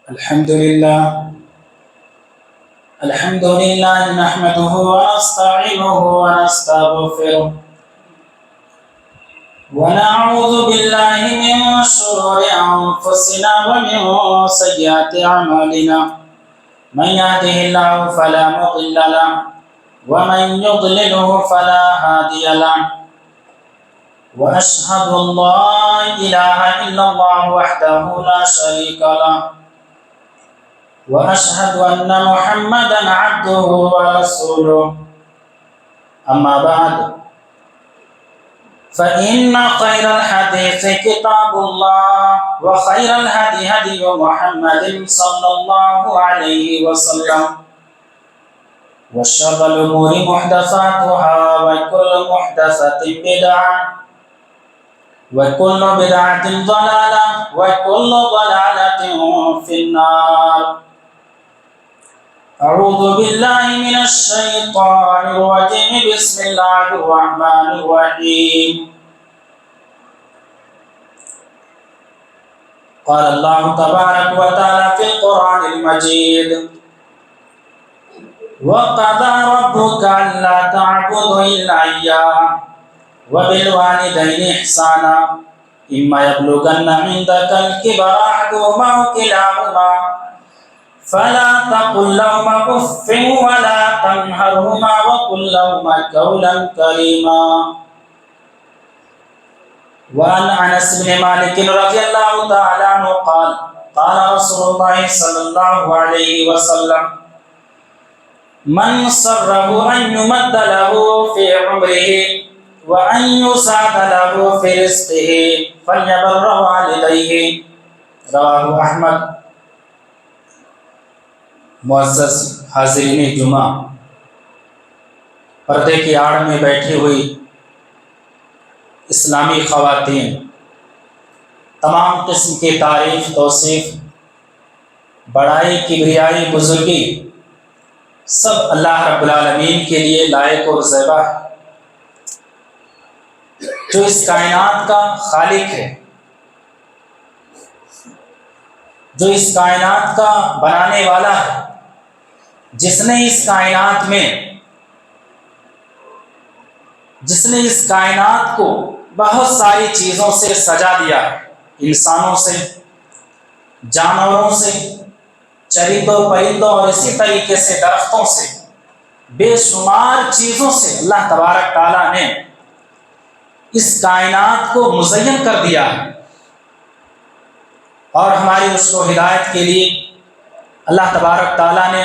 الحمد لله نحمده ونستعينه ونستغفره ونعوذ بالله من شرور أنفسنا ومن سيئات أعمالنا من يهده الله فلا مضل له ومن يضلله فلا هادي له وأشهد أن لا إله إلا الله وحده لا شريك له وأشهد أن محمدًا عبده ورسوله أما بعد فإن خير الحديث كتاب الله وخير الهدي هدي محمد صلى الله عليه وسلم وشر الأمور محدثاتها وكل محدثة بدعة وكل بدعة ضلالة وكل ضلالة في النار. أعوذ بالله من الشيطان الرجيم. بسم الله الرحمن الرحيم. قال الله تبارك وتعالى في القرآن المجيد: وقضى ربك ألا تعبدوا إلا إياه وبالوالدين إحسانا إما يبلغن عندك الكبر أحدهما أو كلاهما فلا تقل لهما أف ولا تنهرهما وقل لهما قولا كريما. وعن أنس بن مالك رضي الله تعالى عنه قال: قال رسول الله صلى الله عليه وسلم: من سره أن يمد له في عمره وأن يسعد له في رزقه فليبر والديه. رواه احمد. معزز حاضرین جمعہ، پردے کی آڑ میں بیٹھی ہوئی اسلامی خواتین، تمام قسم کی تعریف، توصیف، بڑائی، کبریائی، بزرگی سب اللہ رب العالمین کے لیے لائق اور زیبا ہے، جو اس کائنات کا خالق ہے، جو اس کائنات کا بنانے والا ہے، جس نے اس کائنات کو بہت ساری چیزوں سے سجا دیا ہے، انسانوں سے، جانوروں سے، چرندوں پرندوں اور اسی طریقے سے درختوں سے، بے شمار چیزوں سے اللہ تبارک تعالیٰ نے اس کائنات کو مزین کر دیا ہے، اور ہماری رشد و ہدایت کے لیے اللہ تبارک تعالیٰ نے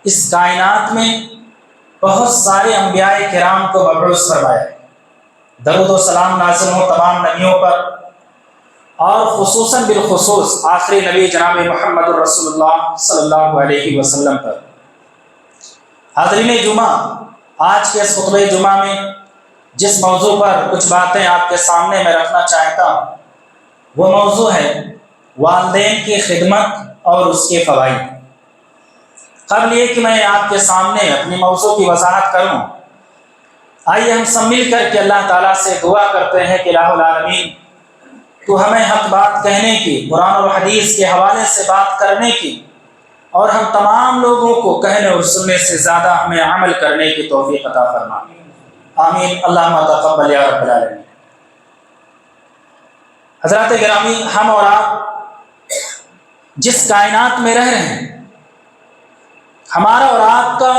اس کائنات میں بہت سارے انبیاء کرام کو مبعوث فرمایا. درود و سلام نازل ہو تمام نبیوں پر، اور خصوصاً بالخصوص آخری نبی جناب محمد الرسول اللہ صلی اللہ علیہ وسلم پر. حاضرین جمعہ، آج کے اس خطبہ جمعہ میں جس موضوع پر کچھ باتیں آپ کے سامنے میں رکھنا چاہتا ہوں، وہ موضوع ہے والدین کی خدمت اور اس کے فوائد. قبل یہ کہ میں آپ کے سامنے اپنی موضوع کی وضاحت کروں، آئیے ہم سب مل کر کے اللہ تعالیٰ سے دعا کرتے ہیں کہ الہ العالمین تو ہمیں حق بات کہنے کی، قرآن اور حدیث کے حوالے سے بات کرنے کی، اور ہم تمام لوگوں کو کہنے اور سننے سے زیادہ ہمیں عمل کرنے کی توفیق عطا فرما. آمین. اللہم تقبل یا رب العالمین. حضرات گرامی، ہم اور آپ جس کائنات میں رہ رہے ہیں، ہمارا اور آپ کا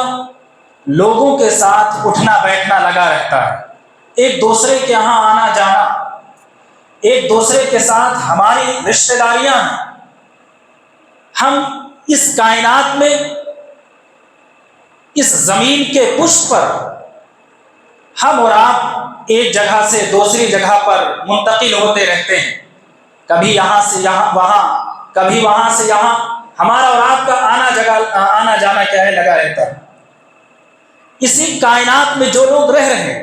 لوگوں کے ساتھ اٹھنا بیٹھنا لگا رہتا ہے، ایک دوسرے کے یہاں آنا جانا، ایک دوسرے کے ساتھ ہماری رشتہ داریاں ہیں. ہم اس کائنات میں، اس زمین کے پشت پر ہم اور آپ ایک جگہ سے دوسری جگہ پر منتقل ہوتے رہتے ہیں، کبھی یہاں سے یہاں وہاں، کبھی وہاں سے یہاں. ہمارا اور آپ کا آنا جانا کیا ہے، لگا رہتا ہے. اسی کائنات میں جو لوگ رہ رہے ہیں،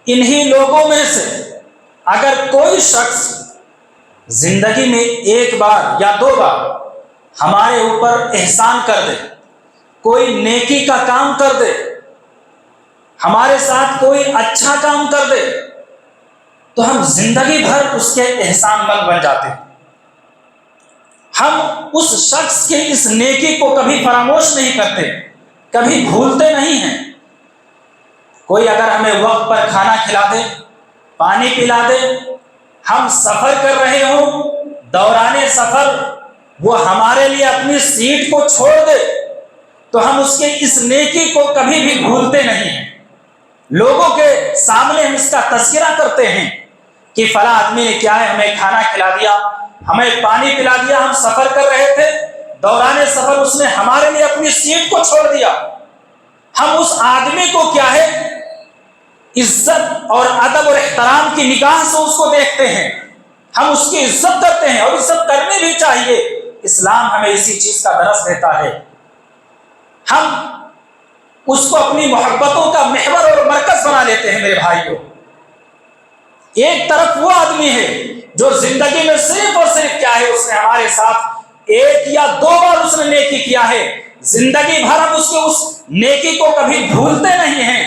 انہی لوگوں میں سے اگر کوئی شخص زندگی میں ایک بار یا دو بار ہمارے اوپر احسان کر دے، کوئی نیکی کا کام کر دے، ہمارے ساتھ کوئی اچھا کام کر دے، تو ہم زندگی بھر اس کے احسان مند بن جاتے ہیں. ہم اس شخص کی اس نیکی کو کبھی فراموش نہیں کرتے، کبھی بھولتے نہیں ہیں۔ کوئی اگر ہمیں وقت پر کھانا کھلا دے، پانی پلا دے، ہم سفر کر رہے ہوں، دوران سفر وہ ہمارے لیے اپنی سیٹ کو چھوڑ دے، تو ہم اس کے اس نیکی کو کبھی بھی بھولتے نہیں ہیں۔ لوگوں کے سامنے ہم اس کا تذکرہ کرتے ہیں کہ فلاں آدمی نے کیا ہے، ہمیں کھانا کھلا دیا، ہمیں پانی پلا دیا، ہم سفر کر رہے تھے، دوران سفر اس نے ہمارے لیے اپنی سیٹ کو چھوڑ دیا۔ ہم اس آدمی کو کیا ہے، عزت اور ادب اور احترام کی نگاہ سے اس کو دیکھتے ہیں، ہم اس کی عزت کرتے ہیں، اور عزت کرنی بھی چاہیے۔ اسلام ہمیں اسی چیز کا درس دیتا ہے۔ ہم اس کو اپنی محبتوں کا محور اور مرکز بنا لیتے ہیں۔ میرے بھائیوں، ایک طرف وہ آدمی ہے جو زندگی میں صرف اور صرف کیا ہے، اس نے ہمارے ساتھ ایک یا دو بار اس نے نیکی کیا ہے، زندگی بھر ہم اس کے اس نیکی کو کبھی بھولتے نہیں ہیں۔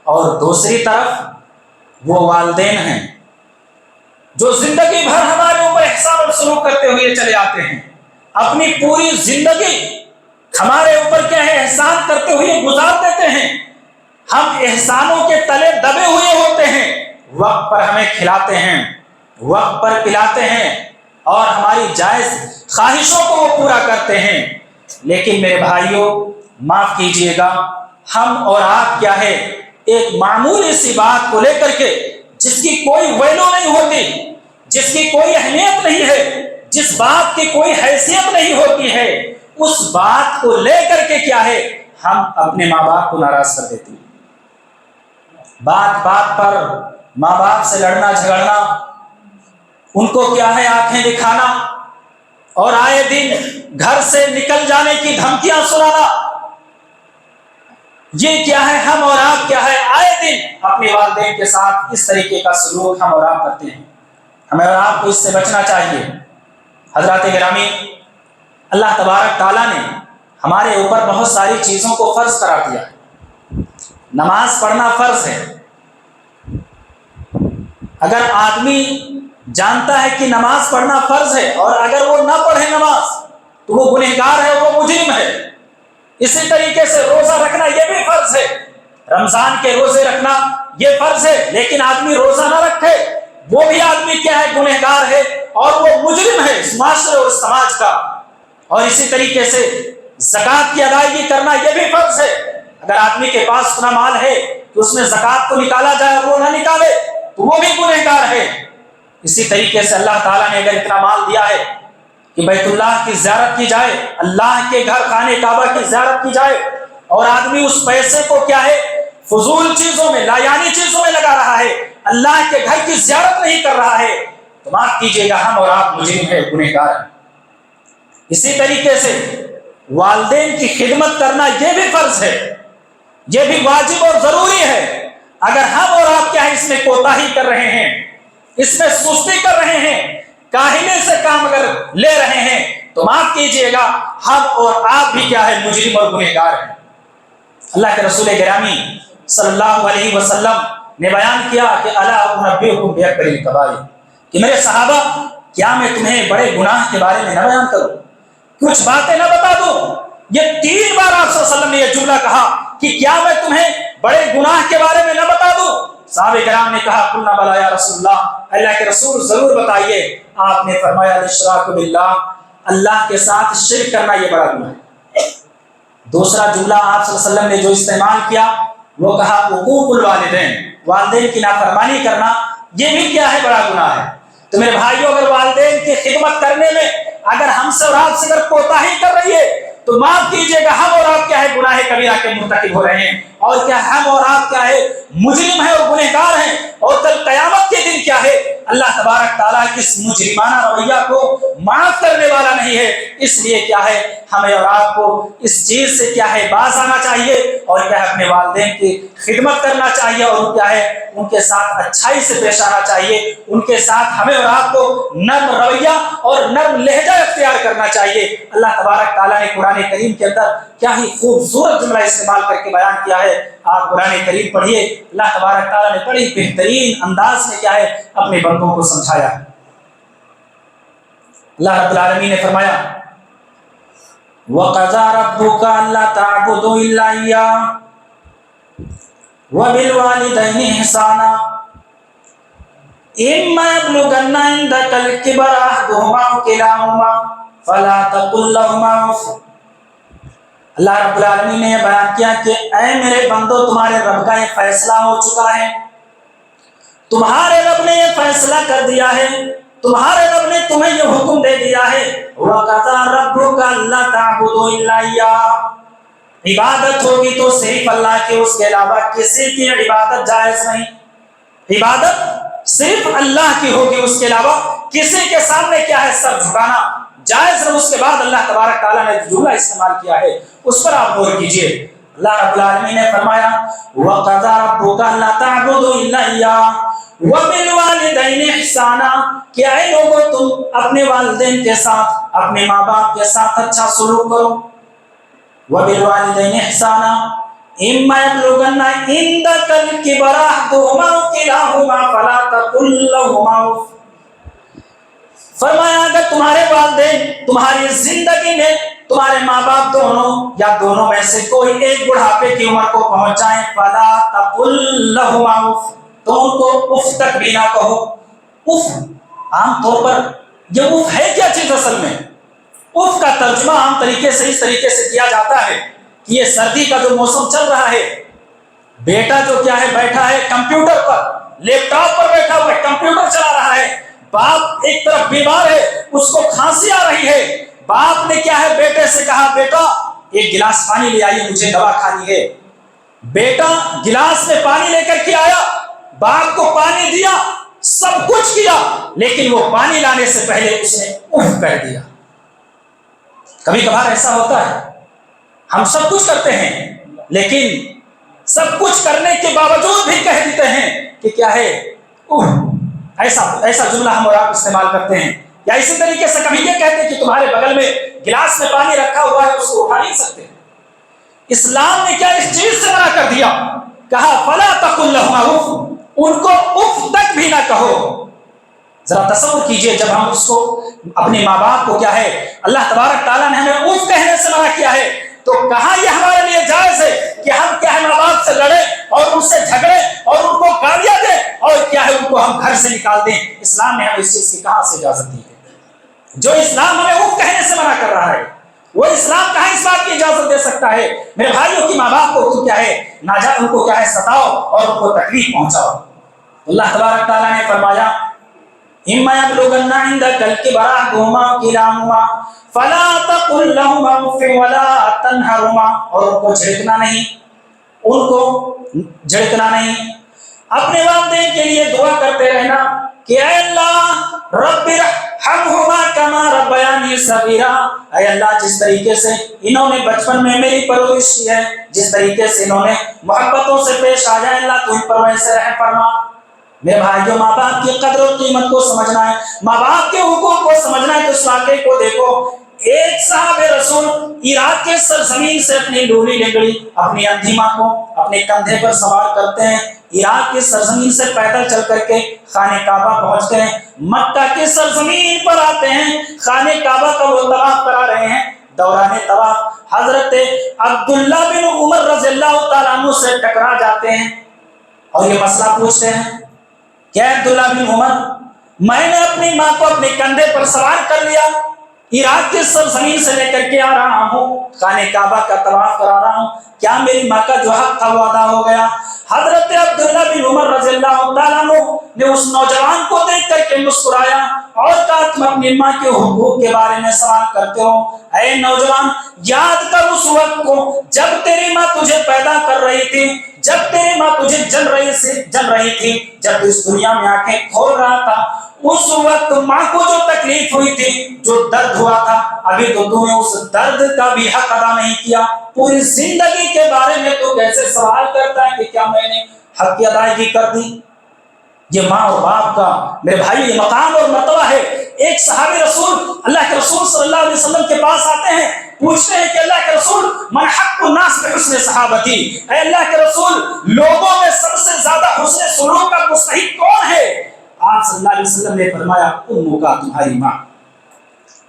اور دوسری طرف وہ والدین ہیں جو زندگی بھر ہمارے اوپر احسان اور سلوک کرتے ہوئے چلے آتے ہیں، اپنی پوری زندگی ہمارے اوپر کیا ہے، احسان کرتے ہوئے گزار دیتے ہیں۔ ہم احسانوں کے تلے دبے ہوئے ہوتے ہیں، وقت پر ہمیں کھلاتے ہیں، وقت پر پلاتے ہیں، اور ہماری جائز خواہشوں کو وہ پورا کرتے ہیں۔ لیکن میرے بھائیوں، معاف کیجئے گا، ہم اور آپ کیا ہے، ایک معمولی سی بات کو لے کر کے جس کی کوئی ویلو نہیں ہوتی، جس کی کوئی اہمیت نہیں ہے، جس بات کی کوئی حیثیت نہیں ہوتی ہے، اس بات کو لے کر کے کیا ہے، ہم اپنے ماں باپ کو ناراض کر دیتے ہیں۔ بات بات پر ماں باپ سے لڑنا جھگڑنا، ان کو کیا ہے، آنکھیں دکھانا، اور آئے دن گھر سے نکل جانے کی دھمکیاں سنانا، یہ کیا ہے، ہم اور آپ کیا ہے، آئے دن اپنے والدین کے ساتھ اس طریقے کا سلوک ہم اور آپ کرتے ہیں۔ ہمیں اور آپ کو اس سے بچنا چاہیے۔ حضرات گرامی، اللہ تبارک تعالیٰ نے ہمارے اوپر بہت ساری چیزوں کو فرض قرار دیا ہے۔ نماز پڑھنا فرض ہے۔ اگر آدمی جانتا ہے کہ نماز پڑھنا فرض ہے، اور اگر وہ نہ پڑھے نماز، تو وہ گنہگار ہے، وہ مجرم ہے۔ اسی طریقے سے روزہ رکھنا یہ بھی فرض ہے، رمضان کے روزے رکھنا یہ فرض ہے، لیکن آدمی روزہ نہ رکھے، وہ بھی آدمی کیا ہے، گنہگار ہے، اور وہ مجرم ہے اس معاشرے اور اس سماج کا۔ اور اسی طریقے سے زکوٰۃ کی ادائیگی کرنا یہ بھی فرض ہے۔ اگر آدمی کے پاس اتنا مال ہے کہ اس میں زکوٰۃ کو نکالا جائے اور وہ نہ نکالے، تو وہ بھی گنہگار ہے۔ اسی طریقے سے اللہ تعالیٰ نے اگر اتنا مال دیا ہے کہ بیت اللہ کی زیارت کی جائے، اللہ کے گھر خانہ کعبہ کی زیارت کی جائے، اور آدمی اس پیسے کو کیا ہے، فضول چیزوں میں، لایانی چیزوں میں لگا رہا ہے، اللہ کے گھر کی زیارت نہیں کر رہا ہے، تو معاف کیجیے گا، ہم اور آپ مجرم ہیں، گنہگار ہیں۔ اسی طریقے سے والدین کی خدمت کرنا یہ بھی فرض ہے، یہ بھی واجب اور ضروری ہے۔ اگر ہم اور آپ کیا ہے، اس میں کوتاہی کر رہے ہیں، اس میں سستی کر رہے ہیں، کاہلی سے کام اگر لے رہے ہیں، تو معاف کیجیے گا، ہم اور آپ بھی کیا ہے، مجرم اور گنہگار ہیں۔ اللہ کے رسول گرامی صلی اللہ علیہ وسلم نے بیان کیا کہ الا انبئکم باکبر الکبائر، کہ میرے صحابہ، کیا میں تمہیں بڑے گناہ کے بارے میں نہ بیان کروں، کچھ باتیں نہ بتا دوں؟ یہ 3 بار آپ صلی اللہ علیہ وسلم نے یہ جملہ کہا کہ کیا میں تمہیں بڑے گناہ کے بارے میں نہ بتا دوں؟ صحابہ کرام نے کہا قلنا بلی یا رسول اللہ، اللہ کے رسول ضرور بتائیے۔ آپ نے فرمایا الاشراک باللہ، اللہ کے ساتھ شرک کرنا یہ بڑا گناہ ہے۔ دوسرا جملہ آپ صلی اللہ علیہ وسلم نے جو استعمال کیا، وہ کہا عقوق الوالدین، والدین کی نافرمانی کرنا یہ بھی کیا ہے، بڑا گناہ ہے۔ تو میرے بھائیوں، اگر والدین کی خدمت کرنے میں اگر ہم سے اور آپ سے اگر کوتاہی کر رہی ہے، تو معاف کیجیے گا، ہم اور آپ کیا ہے، گناہ کبیرہ کے مرتکب ہو رہے ہیں، اور کیا ہم اور آپ کیا ہے، مجرم ہیں اور گنہگار ہیں۔ اور کل قیامت کے دن کیا ہے، اللہ تبارک تعالیٰ اس مجرمانہ رویہ کو معاف کرنے والا نہیں ہے۔ اس لیے کیا ہے، ہمیں اور آپ کو اس چیز سے کیا ہے، باز آنا چاہیے، اور کیا ہے، اپنے والدین کی خدمت کرنا چاہیے، اور کیا ہے، ان کے ساتھ اچھائی سے پیش آنا چاہیے، ان کے ساتھ ہمیں اور آپ کو نرم رویہ اور نرم لہجہ اختیار کرنا چاہیے۔ اللہ تبارک تعالیٰ نے قرآن کریم کے اندر کیا ہی خوبصورت جملہ استعمال کر کے بیان کیا ہے۔ آپ قرآن کریم پڑھیے، اللہ تبارک تعالیٰ نے بڑی بہترین انداز میں کیا ہے، اپنے بندوں کو سمجھایا ہے۔ اللہ رب العالمین نے فرمایا وَقَضَىٰ رَبُّكَ أَلَّا تَعْبُدُوا إِلَّا إِيَّاهُ وَبِالْوَالِدَيْنِ إِحْسَانًا إِمَّا يَبْلُغَنَّ عِندَكَ الْكِبَرَ أَحَدُهُمَا أَوْ كِلَاهُمَا فَلَا تَقُل لَّهُمَا أُفٍّ۔ اللہ رب العالمین نے یہ بیان کیا کہ اے میرے بندو، تمہارے رب کا یہ فیصلہ ہو چکا ہے، تمہارے رب نے یہ فیصلہ کر دیا ہے، تمہارے رب نے تمہیں یہ حکم دے دیا ہے وَقَضَىٰ رَبُّكَ أَلَّا تَعْبُدُوا إِلَّا إِيَّاهُ، عبادت ہوگی تو صرف اللہ کی، اس کے علاوہ کسی کی عبادت جائز نہیں، عبادت صرف اللہ کی ہوگی، اس کے علاوہ کسی کے سامنے کیا ہے سر جھکانا جائز نہیں۔ اس کے بعد اللہ تبارک تعالیٰ نے جملہ استعمال کیا ہے، اس پر آپ غور کیجئے۔ اللہ رب العالمین نے فرمایا وَقَضَىٰ رَبُّكَ أَلَّا تَعْبُدُوا إِلَّا إِيَّاهُ وَبِالْوَالِدَيْنِ إِحْسَانًا، کہ اے لوگوں تم اپنے والدین کے ساتھ، اپنے ماں باپ کے ساتھ اچھا سلوک کرو۔ وَبِالْوَالِدَيْنِ إِحْسَانًا إِمَّا يَبْلُغَنَّ عِندَكَ الْكِبَرَ أَحَدُهُمَا أَوْ كِلَاهُمَا فَلَا تَقُل لَّهُمَا أُفٍّ۔ فرمایا اگر تمہارے والدین تمہاری زندگی میں، تمہارے ماں باپ دونوں یا دونوں میں سے کوئی ایک بڑھاپے کی عمر کو پہنچ جائیں فَلَا تَقُل لَّهُمَا أُفٍّ، تو ان کو اف تک بھی نہ کہو۔ اف عام طور پر یہ اف ہے کیا چیز اصل میں؟ اف کا ترجمہ عام طریقے سے اس طریقے سے کیا جاتا ہے کہ یہ سردی کا جو موسم چل رہا ہے، بیٹا جو کیا ہے بیٹھا ہے کمپیوٹر پر، لیپ ٹاپ پر بیٹھا ہوا ہے، کمپیوٹر چلا رہا ہے، باپ ایک طرف بیمار ہے، اس کو کھانسی آ رہی ہے، باپ نے کیا ہے بیٹے سے کہا بیٹا ایک گلاس پانی لے آئیے مجھے دوا کھانی ہے۔ بیٹا گلاس میں پانی لے کر کے آیا، باپ کو پانی دیا، سب کچھ کیا، لیکن وہ پانی لانے سے پہلے اس نے اف کہہ دیا۔ کبھی کبھار ایسا ہوتا ہے ہم سب کچھ کرتے ہیں لیکن سب کچھ کرنے کے باوجود بھی کہہ دیتے ہیں کہ کیا ہے ایسا جملہ ہم اور آپ استعمال کرتے ہیں۔ یا اسی طریقے سے کبھی یہ کہتے ہیں کہ تمہارے بغل میں گلاس میں پانی رکھا ہوا ہے، اس کو اٹھا نہیں سکتے۔ اسلام نے کیا اس چیز سے منع کر دیا، کہا فَلَا تَقُل لَّهُمَا أُفٍّ، ان کو اف تک بھی نہ کہو۔ ذرا تصور کیجئے جب ہم اس کو اپنے ماں باپ کو کیا ہے اللہ تبارک تعالیٰ نے ہمیں اف کہنے سے منع کیا ہے، تو کہاں یہ ہمارے لیے جائز ہے کہ ہم کیا ہے ماں باپ سے لڑیں اور ان سے جھگڑیں اور ان کو گالیاں دیں اور کیا ہے ان کو ہم گھر سے نکال دیں؟ اسلام نے ہمیں اس چیز کی کہاں سے اجازت دی ہے؟ جو اسلام ہمیں اف کہنے سے منع کر رہا ہے وہ اسلام کہاں اس بات کی اجازت دے سکتا ہے؟ میرے بھائیوں کی ماں باپ کو تم کیا ہے ناجائز ان کو کیا ہے ستاؤ اور ان کو تکلیف پہنچاؤ۔ اللہ تبارک تعالیٰ نے فرمایا إِمَّا يَبْلُغَنَّ عِندَكَ الْكِبَرَ أَحَدُهُمَا أَوْ كِلَاهُمَا فَلَا تَقُل لَّهُمَا أُفٍّ وَلَا تَنْهَرْهُمَا، اور ان کو جھڑکنا نہیں، اپنے والدین کے لیے دعا کرتے رہنا کہ اے اللہ رب ارحمہما کما ربیانی صغیرا، اے اللہ جس طریقے سے انہوں نے بچپن میں میری پرورش کی ہے، جس طریقے سے انہوں نے محبتوں سے پیش آ جائے، اللہ تو ان پر ویسے رحم فرما۔ میرے بھائیوں ماں باپ کی قدر و قیمت کو سمجھنا ہے، ماں باپ کے حقوق کو سمجھنا ہے تو اس واقعے کو دیکھو۔ ایک صحابہ رسول عراق کے سرزمین سے اپنی لولی لنگڑی اپنی اندھی ماں کو اپنے کندھے پر سوار کرتے ہیں، عراق کی سرزمین سے پیدل چل کر کے خانہ کعبہ پہنچتے ہیں، مکہ کی سرزمین پر آتے ہیں، خانہ کعبہ کا وہ طواف کرا رہے ہیں، دوران طواف حضرت عبداللہ بن عمر رضی اللہ تعالیٰ عنہ سے ٹکرا جاتے ہیں اور یہ مسئلہ پوچھتے ہیں کہ عبداللہ بن عمر میں نے اپنی ماں کو اپنے کندھے پر سوار کر لیا، عراق کی سرزمین سے لے کر کے آ رہا ہوں، خانہ کعبہ کا طواف کرا رہا ہوں، کیا میری ماں کا جو حق تھا وہ ادا ہو گیا؟ حضرت عبداللہ بن عمر رضی اللہ تعالیٰ عنہ نے اس نوجوان کو دیکھ کر کے مسکرایا اور کہا تم اپنی ماں کے حقوق کے بارے میں سوال کرتے ہو؟ اے نوجوان یاد کر اس وقت کو جب تیری ماں تجھے پیدا کر رہی تھی، جب تیری ماں تجھے جل رہی تھی، جب اس دنیا میں آنکھیں کھول رہا تھا، اس وقت ماں کو جو تکلیف ہوئی تھی، جو درد ہوا تھا، ابھی تو تم نے اس درد کا بھی حق ادا نہیں کیا، پوری زندگی کے بارے میں تو کیسے سوال کرتا ہے کہ کیا میں نے حق کی ادائیگی کر دی؟ یہ ماں اور باپ کا میرے بھائی یہ مقام اور مرتبہ ہے۔ ایک صحابی رسول اللہ کے رسول صلی اللہ علیہ وسلم کے پاس آتے ہیں، پوچھتے ہیں کہ اللہ کے رسول من حق الناس بحسن صحابتی، اے اللہ کے رسول لوگوں میں سب سے زیادہ حسن سلوک کا مستحق کون ہے؟ آپ صلی اللہ علیہ وسلم نے فرمایا امک کا، تمہاری ماں۔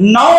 9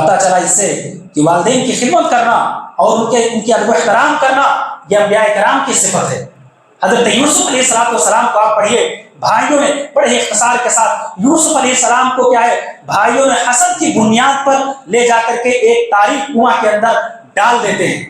پتہ چلا اس سے کہ والدین کی خدمت کرنا اور ان کی ادب و احترام کرنا یہ انبیاء کرام کی صفت ہے۔ حضرت یوسف علیہ السلام کو آپ پڑھیے، بھائیوں نے بڑے اختصار کے ساتھ یوسف علیہ السلام کو کیا ہے بھائیوں نے حسد کی بنیاد پر لے جا کر کے ایک تاریک کنواں کے اندر ڈال دیتے ہیں۔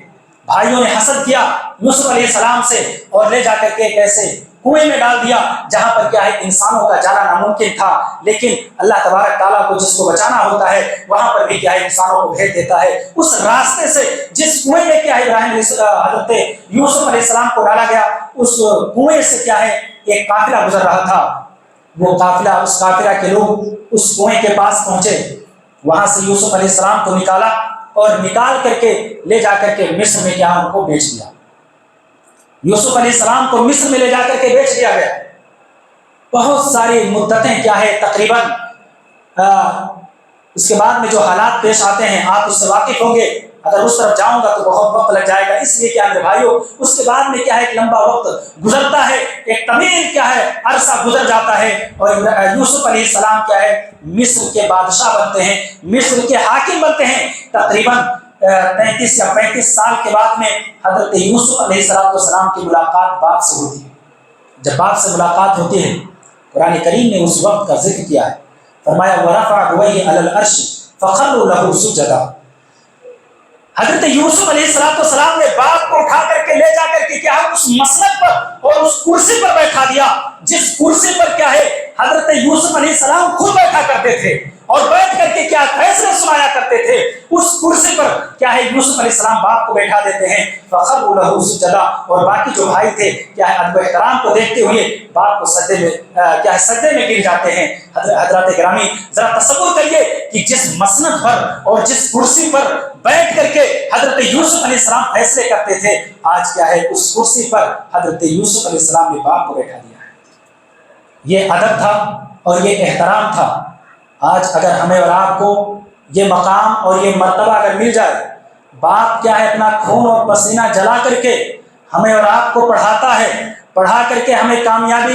بھائیوں نے حسد کیا یوسف علیہ السلام سے اور لے جا کر کے ایسے کنویں میں ڈال دیا جہاں پر کیا ہے انسانوں کا جانا ناممکن تھا، لیکن اللہ تبارک تعالیٰ کو جس کو بچانا ہوتا ہے وہاں پر بھی کیا ہے انسانوں کو بھیج دیتا ہے۔ اس راستے سے جس کنویں میں کیا ہے حضرت یوسف علیہ السلام کو ڈالا گیا، اس کنویں سے کیا ہے ایک قافلہ گزر رہا تھا۔ وہ قافلہ، اس قافلہ کے لوگ اس کنویں کے پاس پہنچے، وہاں سے یوسف علیہ السلام کو نکالا اور نکال کر کے لے جا کر کے مصر میں کیا ان کو بیچ دیا۔ یوسف علیہ السلام کو مصر میں لے جا کر کے بیچ دیا گیا۔ بہت ساری مدتیں کیا ہے تقریباً اس کے بعد میں جو حالات پیش آتے ہیں آپ اس سے واقف ہوں گے، اگر اس طرف جاؤں گا تو بہت وقت لگ جائے گا، اس لیے کیا میرے بھائیوں اس کے بعد میں کیا ہے ایک لمبا وقت گزرتا ہے، ایک طویل کیا ہے عرصہ گزر جاتا ہے اور یوسف علیہ السلام کیا ہے مصر کے بادشاہ بنتے ہیں، مصر کے حاکم بنتے ہیں۔ تقریباً 33 یا 35 سال کے بعد میں حضرت یوسف علیہ السلام کی ملاقات باپ سے ہوتی ہے۔ جب باپ سے ملاقات ہوتی ہے قرآن کریم نے اس وقت کا ذکر کیا ہے، فرمایا وَرَفَعَ أَبَوَيْهِ عَلَى الْعَرْشِ فَخَرُّوا لَهُ سُجَّدًا۔ حضرت یوسف علیہ السلام نے باپ کو اٹھا کر کے لے جا کر کے کیا ہے اس مسند پر اور اس کرسی پر بیٹھا دیا جس کرسی پر کیا ہے حضرت یوسف علیہ السلام خود بیٹھا کرتے تھے اور بیٹھ کر کے کیا فیصلے سنایا کرتے تھے۔ اس کرسی پر کیا ہے یوسف علیہ السلام باپ کو بیٹھا دیتے ہیں، فخروا لہ سجدا، اور باقی جو بھائی تھے کیا ہے ادب و احترام کو دیکھتے ہوئے باپ کو سجدے میں کیا ہے سجدے میں گر جاتے ہیں۔ حضرات گرامی ذرا تصور کریے کہ جس مسند پر اور جس کرسی پر بیٹھ کر کے حضرت یوسف علیہ السلام فیصلے کرتے تھے، آج کیا ہے اس کرسی پر حضرت یوسف علیہ السلام نے باپ کو بیٹھا دیا ہے۔ یہ ادب تھا اور یہ احترام تھا۔ آج اگر ہمیں اور آپ کو یہ مقام اور یہ مرتبہ اگر مل جائے، باپ کیا ہے اپنا خون اور پسینہ جلا کر کے ہمیں اور آپ کو پڑھاتا ہے، پڑھا کر کے ہمیں کامیابی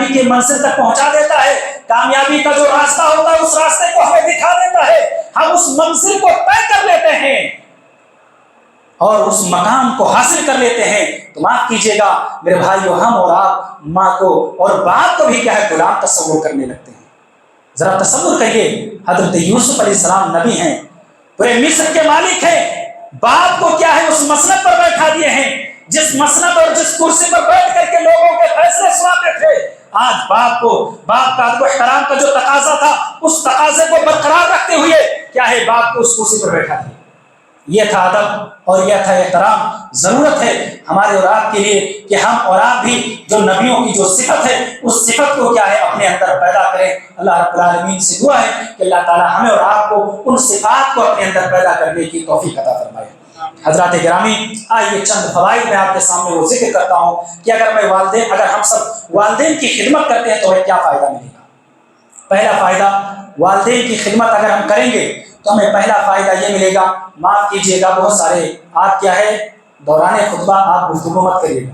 کی منزل تک پہنچا دیتا ہے، کامیابی کا جو راستہ ہوتا ہے اس راستے کو ہمیں دکھا دیتا ہے، ہم اس منزل کو طے کر لیتے ہیں اور اس مقام کو حاصل کر لیتے ہیں، تو معاف کیجیے گا میرے بھائیو، ہم اور آپ ماں کو اور باپ کو بھی کیا ہے غلام تصور کرنے لگتے ہیں۔ ذرا تصور کریے حضرت یوسف علیہ السلام نبی ہیں، پورے مصر کے مالک ہیں، باپ کو کیا ہے اس مسند پر بیٹھا دیے ہیں جس مسند اور جس کرسی پر بیٹھ کر کے لوگوں کے فیصلے سناتے تھے۔ آج باپ کا ادب و احترام کا جو تقاضا تھا اس تقاضے کو برقرار رکھتے ہوئے کیا ہے باپ کو اس کرسی پر بیٹھا دیا۔ یہ تھا ادب اور یہ تھا احترام۔ ضرورت ہے ہمارے اور آپ کے لیے کہ ہم اور آپ بھی جو نبیوں کی جو صفت ہے اس صفت کو کیا ہے اپنے اندر پیدا کریں۔ اللہ رب العالمین سے دعا ہے کہ اللہ تعالی ہمیں اور آپ کو ان صفات کو اپنے اندر پیدا کرنے کی توفیق عطا فرمائے۔ حضرات گرامی، آئیے چند فوائد میں آپ کے سامنے وہ ذکر کرتا ہوں کہ اگر ہم سب والدین کی خدمت کرتے ہیں تو ہمیں کیا فائدہ ملے گا۔ پہلا فائدہ، والدین کی خدمت اگر ہم کریں گے تو ہمیں پہلا فائدہ یہ ملے گا، معاف کیجیے گا بہت سارے آپ کیا ہے دوران خطبہ آپ گفتگو مت کریے گا،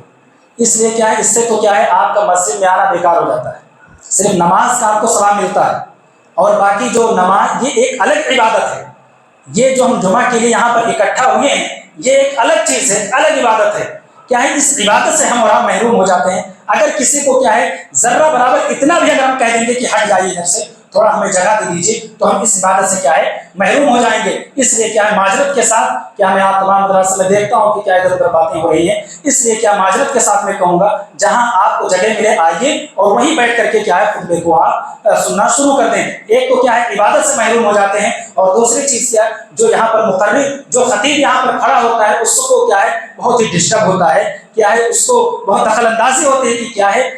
اس لیے کیا ہے اس سے تو کیا ہے آپ کا مسجد میں آنا بیکار ہو جاتا ہے، صرف نماز کا آپ کو ثواب ملتا ہے اور باقی جو نماز یہ ایک الگ عبادت ہے، یہ جو ہم جمعہ کے لیے یہاں پر اکٹھا ہوئے ہیں یہ ایک الگ چیز ہے، الگ عبادت ہے۔ کیا ہے اس عبادت سے ہم اور آپ محروم ہو جاتے ہیں۔ اگر کسی کو کیا ہے ذرہ برابر اتنا بھی اگر ہم کہہ دیں گے کہ ہٹ جائیے ادھر سے، تھوڑا ہمیں جگہ دے دیجیے، تو ہم اس عبادت سے کیا ہے محروم ہو جائیں گے۔ اس لیے کیا ہے معذرت کے ساتھ، کیا میں آپ تمام مدرسے میں دیکھتا ہوں کہ کیا ادھر ادھر باتیں ہو رہی ہیں، اس لیے کیا معذرت کے ساتھ میں کہوں گا جہاں آپ کو جگہ ملے آئیے اور وہیں بیٹھ کر کے کیا ہے خطبے کو آپ سننا شروع کر دیں۔ ایک تو کیا ہے عبادت سے محروم ہو جاتے ہیں اور دوسری چیز کیا ہے جو یہاں پر مقرر جو خطیب یہاں پر کھڑا ہوتا ہے اس کو کیا ہے بہت ہی ڈسٹرب ہوتا ہے، کیا ہے اس کو بہت دخل اندازی ہوتی ہے کہ کیا ہے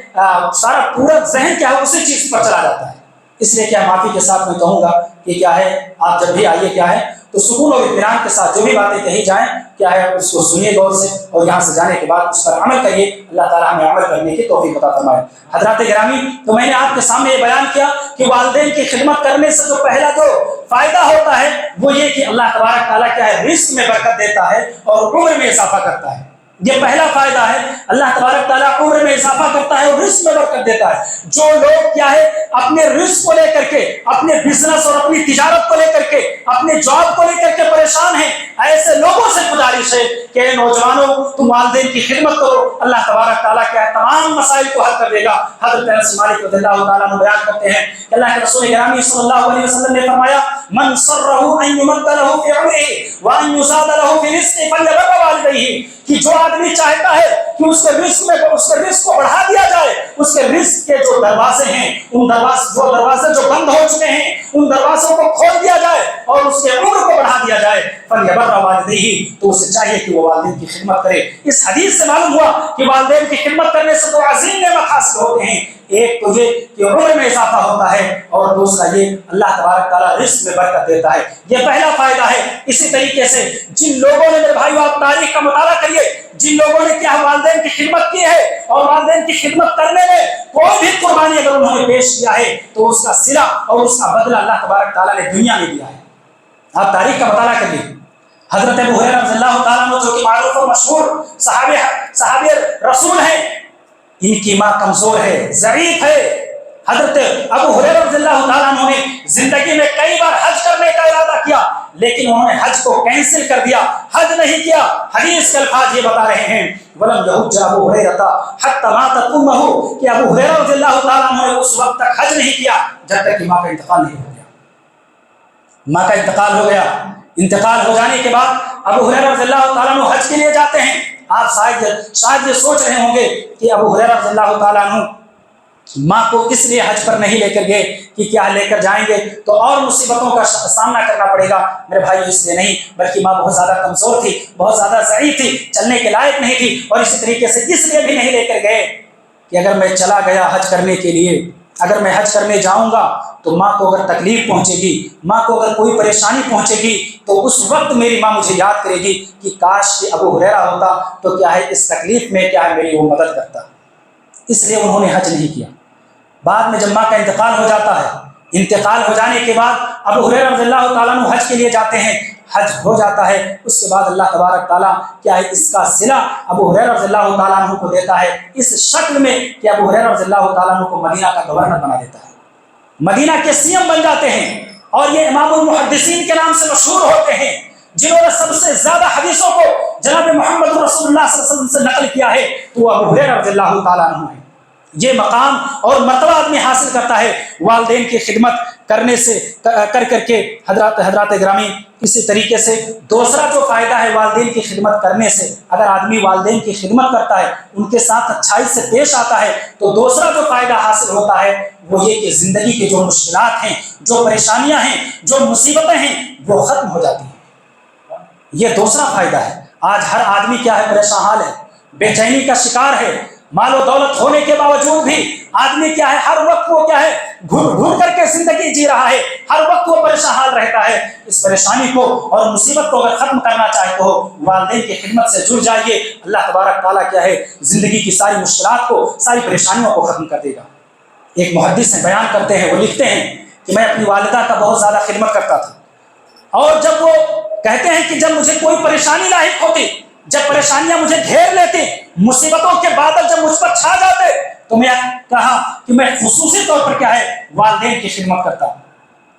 سارا پورا ذہن کیا ہے اسی چیز پر چلا جاتا ہے۔ اس لیے کیا معافی کے ساتھ میں کہوں گا کہ کیا ہے آپ جب بھی آئیے کیا ہے تو سکون اور اطمینان کے ساتھ جو بھی باتیں کہی جائیں کیا ہے اس کو سنیے غور سے اور یہاں سے جانے کے بعد اس پر عمل کریے۔ اللہ تعالیٰ ہمیں عمل کرنے کی توفیق عطا فرمائے۔ حضرات گرامی، تو میں نے آپ کے سامنے یہ بیان کیا کہ والدین کی خدمت کرنے سے جو پہلا جو فائدہ ہوتا ہے وہ یہ کہ اللہ تبارک تعالیٰ کیا ہے رزق میں برکت دیتا ہے اور عمر میں اضافہ کرتا ہے۔ یہ پہلا فائدہ ہے، اللہ تبارک تعالیٰ عمر میں اضافہ کرتا ہے اور رزق میں برکت دیتا ہے۔ جو لوگ کیا ہے اپنے رزق کو لے کر کے، اپنے بزنس اور اپنی تجارت کو لے کر کے، اپنے جاب کو لے کر کے پریشان ہیں، ایسے لوگوں سے گزارش ہے کہ نوجوانوں تم والدین کی خدمت کرو، اللہ تبارک تعالیٰ کیا ہے تمام مسائل کو حل کر دے گا۔ حضرت انس مالک رضی اللہ تعالیٰ عنہ بیان کرتے ہیں کہ اللہ کے رسول گرامی صلی اللہ علیہ وسلم نے فرمایا من سرہ ان یمد لہ فی عمرہ وان یزاد لہ فی رزقہ فلیبر والدیہ، کہ جو آدمی چاہتا ہے کہ اس کے رزق کو بڑھا دیا جائے، اس کے رزق کے جو دروازے ہیں، ان دروازے جو بند ہو چکے ہیں، ان دروازوں کو کھول دیا جائے اور اس کے عمر کو بڑھا دیا جائے، فلیبر والدیہ، تو اسے چاہیے کہ وہ والدین کی خدمت کرے۔ اس حدیث سے معلوم ہوا کہ والدین کی خدمت کرنے سے تو عظیم نعمت حاصل ہوتے ہیں، ایک تو یہ کہ عمر میں اضافہ ہوتا ہے اور دوسرا یہ اللہ تبارک تعالیٰ رزق میں برکت دیتا ہے۔ یہ پہلا فائدہ ہے۔ اسی طریقے سے جن لوگوں نے، میرے بھائیو آپ تاریخ کا مطالعہ کریے، جن لوگوں نے کیا والدین کی خدمت کی ہے اور والدین کی خدمت کرنے میں کوئی بھی قربانی اگر انہوں نے پیش کیا ہے تو اس کا صلہ اور اس کا بدلہ اللہ تبارک تعالیٰ نے دنیا میں دیا ہے۔ آپ تاریخ کا مطالعہ کریے، حضرت ابو ہریرہ رضی اللہ تعالیٰ عنہ جو کہ معروف اور مشہور صحابی رسول ہیں، ان کی ماں کمزور ہے، ضعیف ہے۔ حضرت ابو ہریرہ رضی اللہ تعالیٰ عنہ نے زندگی میں کئی بار حج کرنے کا ارادہ کیا، لیکن انہوں نے حج کو کینسل کر دیا، حج نہیں کیا۔ حدیث کے الفاظ یہ بتا رہے ہیں وَلَمْ يَحُجَّ أَبُو هُرَيْرَةَ حَتَّى مَاتَتْ أُمُّهُ، کہ ابو ہریرہ رضی اللہ تعالیٰ عنہ نے اس وقت تک حج نہیں کیا جب تک کہ ماں کا انتقال نہیں ہو گیا۔ ماں کا انتقال ہو گیا، انتقال ہو جانے کے بعد ابو ہریرہ رضی اللہ تعالیٰ عنہ حج کے لیے جاتے ہیں۔ آپ شاید یہ سوچ رہے ہوں گے کہ ابو ہریرہ رضی اللہ تعالیٰ عنہ ماں کو اس لیے حج پر نہیں لے کر گئے کہ کیا لے کر جائیں گے تو اور مصیبتوں کا سامنا کرنا پڑے گا۔ میرے بھائی اس لیے نہیں، بلکہ ماں بہت زیادہ کمزور تھی، بہت زیادہ ضعیف تھی، چلنے کے لائق نہیں تھی، اور اسی طریقے سے اس لیے بھی نہیں لے کر گئے کہ اگر میں چلا گیا حج کرنے کے لیے، اگر میں حج کرنے جاؤں گا تو ماں کو اگر تکلیف پہنچے گی، ماں کو اگر کوئی پریشانی پہنچے گی تو اس وقت میری ماں مجھے یاد کرے گی کہ کاش کہ ابو ہریرہ ہوتا تو کیا ہے اس تکلیف میں کیا ہے میری وہ مدد کرتا۔ اس لیے انہوں نے حج نہیں کیا۔ بعد میں جب ماں کا انتقال ہو جاتا ہے، انتقال ہو جانے کے بعد ابو ہریرہ رضی اللہ تعالیٰ عنہ حج کے لیے جاتے ہیں، حج ہو جاتا ہے، اس کے بعد اللہ تبارک تعالیٰ کیا ہے اس کا صلہ ابو ہریرہ رضی اللہ تعالیٰ عنہ کو دیتا ہے اس شکل میں کہ ابو ہریرہ رضی اللہ تعالیٰ عنہ کو مدینہ کا گورنر بنا دیتا ہے، مدینہ کے سی ایم بن جاتے ہیں، اور یہ امام المحدثین کے نام سے مشہور ہوتے ہیں، جنہوں نے سب سے زیادہ حدیثوں کو جناب محمد رسول اللہ صلی اللہ علیہ وسلم سے نقل کیا ہے تو وہ ابو ہریرہ رضی اللہ تعالیٰ عنہ ہے۔ یہ مقام اور مرتبہ آدمی حاصل کرتا ہے والدین کی خدمت کرنے سے کر کے حضرات گرامی۔ اسی طریقے سے دوسرا جو فائدہ ہے والدین کی خدمت کرنے سے، اگر آدمی والدین کی خدمت کرتا ہے، ان کے ساتھ اچھائی سے پیش آتا ہے تو دوسرا جو فائدہ حاصل ہوتا ہے وہ یہ کہ زندگی کے جو مشکلات ہیں، جو پریشانیاں ہیں، جو مصیبتیں ہیں وہ ختم ہو جاتی ہیں۔ یہ دوسرا فائدہ ہے۔ آج ہر آدمی کیا ہے پریشان حال ہے، بے چینی کا شکار ہے، مال و دولت ہونے کے باوجود بھی آدمی کیا ہے ہر وقت وہ کیا ہے گھر کر کے زندگی جی رہا ہے، ہر وقت وہ پریشان حال رہتا ہے۔ اس پریشانی کو اور مصیبت کو اگر ختم کرنا چاہتے ہو والدین کی خدمت سے جڑ جائیے، اللہ تبارک تعالیٰ کیا ہے زندگی کی ساری مشکلات کو، ساری پریشانیوں کو ختم کر دے گا۔ ایک محدث ہیں بیان کرتے ہیں، وہ لکھتے ہیں کہ میں اپنی والدہ کا بہت زیادہ خدمت کرتا تھا، اور جب وہ کہتے ہیں کہ جب مجھے کوئی پریشانی لاحق ہوتی، جب پریشانیاں مجھے گھیر لیتی، مصیبتوں کے بادل جب مجھ پر چھا جاتے تو میں کہا کہ میں خصوصی طور پر کیا ہے والدین کی خدمت کرتا،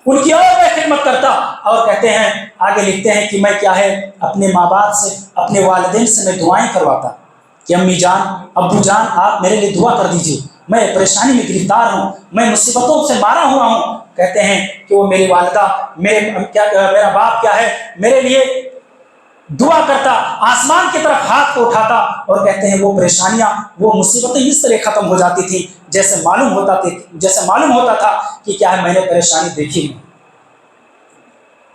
ان کی اور میں خدمت کرتا۔ اور کہتے ہیں آگے لکھتے ہیں کہ میں کیا ہے اپنے ماں باپ سے، اپنے والدین سے میں دعائیں کرواتا کہ امی جان، ابو جان آپ میرے لیے دعا کر دیجیے، میں پریشانی میں گرفتار ہوں، میں مصیبتوں سے مارا ہوا ہوں۔ کہتے ہیں کہ وہ میری والدہ، میرا باپ کیا ہے میرے لیے دعا کرتا، آسمان کی طرف ہاتھ کو اٹھاتا اور کہتے ہیں وہ پریشانیاں، وہ مصیبتیں اس طرح ختم ہو جاتی تھی جیسے معلوم ہوتا تھا کہ کیا ہے میں نے پریشانی دیکھی نہیں۔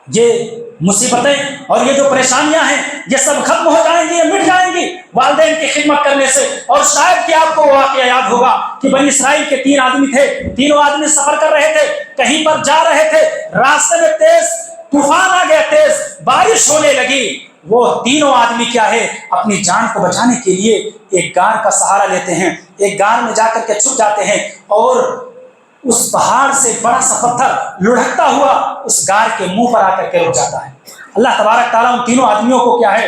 یہ مصیبتیں اور یہ جو پریشانیاں ہیں یہ سب ختم ہو جائیں گی، یہ مٹ جائیں گی والدین کی خدمت کرنے سے۔ اور شاید کہ آپ کو واقعہ یاد ہوگا کہ بنی اسرائیل کے 3 آدمی تھے، تینوں آدمی سفر کر رہے تھے، کہیں پر جا رہے تھے، راستے میں تیز طوفان آ گیا، تیز بارش ہونے لگی۔ وہ تینوں آدمی کیا ہے اپنی جان کو بچانے کے لیے ایک غار کا سہارا لیتے ہیں، ایک غار میں جا کر کے چھپ جاتے ہیں، اور اس پہاڑ سے بڑا سا پتھر لڑھکتا ہوا اس غار کے منہ پر آ کر کے رک جاتا ہے۔ اللہ تبارک تعالیٰ ان تینوں آدمیوں کو کیا ہے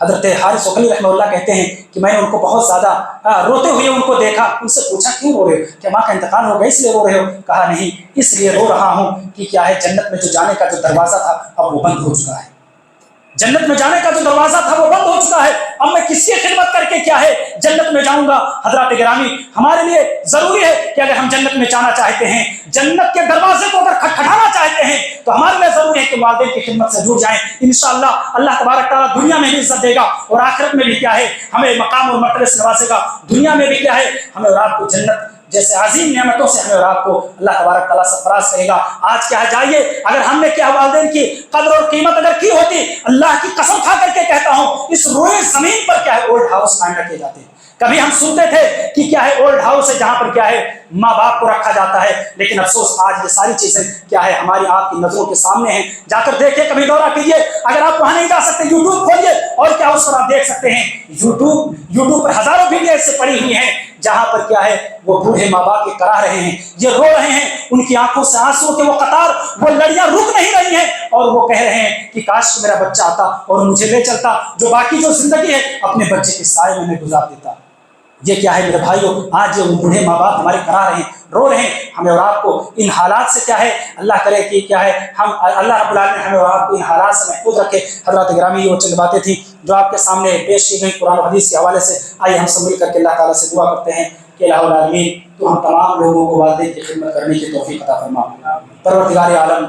حضرت حارث عقلی رحمہ اللہ کہتے ہیں کہ میں نے ان کو بہت زیادہ روتے ہوئے ان کو دیکھا. ان سے پوچھا کیوں رو رہے ہو؟ کہ ماں کا انتقال ہو گیا اس لیے رو رہے ہو؟ کہا نہیں، اس لیے رو رہا ہوں کہ کیا ہے جنت میں جو جانے کا جو دروازہ تھا اب وہ بند ہو چکا ہے. جنت میں جانے کا جو دروازہ تھا وہ بند ہو چکا ہے. اب میں کس کی خدمت کر کے کیا ہے جنت میں جاؤں گا؟ حضرات گرامی، ہمارے لیے ضروری ہے کہ اگر ہم جنت میں جانا چاہتے ہیں، جنت کے دروازے کو اگر کھٹکھٹانا چاہتے ہیں، تو ہمارے لیے ضروری ہے کہ والدین کی خدمت سے جڑ جائیں. انشاءاللہ اللہ تبارک تعالیٰ دنیا میں بھی عزت دے گا اور آخرت میں بھی کیا ہے ہمیں مقام اور مرتبے سے نوازے گا. دنیا میں بھی کیا ہے ہمیں اور آپ کو جنت جیسے عظیم نعمتوں سے ہمیں اور آپ کو اللہ تبارک تعالیٰ سرفراز کرے گا. آج کیا ہے جائیے، اگر ہم نے کیا والدین کی قدر اور قیمت اگر کی ہوتی، اللہ کی قسم کھا کر کے کہتا ہوں اس روئے زمین پر کیا ہے اولڈ ہاؤس قائم رکھے جاتے ہیں. کبھی ہم سنتے تھے کہ کیا ہے اولڈ ہاؤس ہے جہاں پر کیا ہے ماں باپ کو رکھا جاتا ہے، لیکن افسوس آج یہ ساری چیزیں کیا ہے ہماری آپ کی نظروں کے سامنے ہیں. جا کر دیکھیں، کبھی دورہ کیجیے. اگر آپ وہاں نہیں جا سکتے یوٹیوب کھولیے اور کیا اس پر آپ دیکھ سکتے ہیں. یوٹیوب پر ہزاروں ویڈیو ایسے پڑی ہوئی ہیں جہاں پر کیا ہے وہ بوڑھے ماں باپ کے کرا رہے ہیں، یہ رو رہے ہیں، ان کی آنکھوں سے آنسو کے وہ قطار وہ لڑیاں رک نہیں رہی ہیں، اور وہ کہہ رہے ہیں کہ کاش میرا بچہ آتا اور مجھے لے چلتا، جو باقی جو زندگی ہے اپنے بچے کے سائے میں گزار دیتا. یہ کیا ہے میرے بھائیوں، آج یہ بوڑھے ماں باپ ہمارے کرا رہے ہیں، رو رہے ہیں. ہمیں اور آپ کو ان حالات سے کیا ہے اللہ کرے کہ کیا ہے ہم اللہ رب العالمین ہمیں اور آپ کو ان حالات سے محفوظ رکھے. حضرات گرامی، یہ وہ چند باتیں تھیں جو آپ کے سامنے پیش کی گئی قرآن و حدیث کے حوالے سے. آئیے ہم سب مل کر کے اللہ تعالیٰ سے دعا کرتے ہیں کہ الہ العالمین تو ہم تمام لوگوں کو والدین کی خدمت کرنے کی توفیق عطا فرما. پروردگار عالم،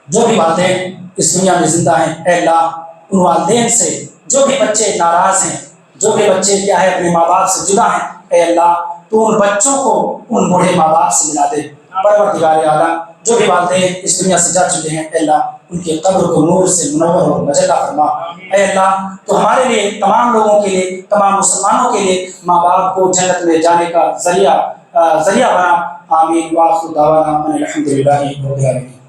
جو بھی والدین اس دنیا میں زندہ ہیں، اے اللہ ان والدین سے جو بھی بچے ناراض ہیں، جو بھی بچے کیا ہے اپنے ماں باپ سے جدا ہیں، اے اللہ تو ان بچوں کو ان بوڑھے ماں باپ سے ملا دے. پروردگار عالم، جو بھی والدین اس دنیا سے جا چکے ہیں، اے اللہ ان کے قبر کو نور سے منور اور مجلہ فرما. اے اللہ تو ہمارے لیے، تمام لوگوں کے لیے، تمام مسلمانوں کے لیے ماں باپ کو جنت میں جانے کا ذریعہ بنا. آمین. وآخر دعوانا ان الحمد للہ رب العالمین.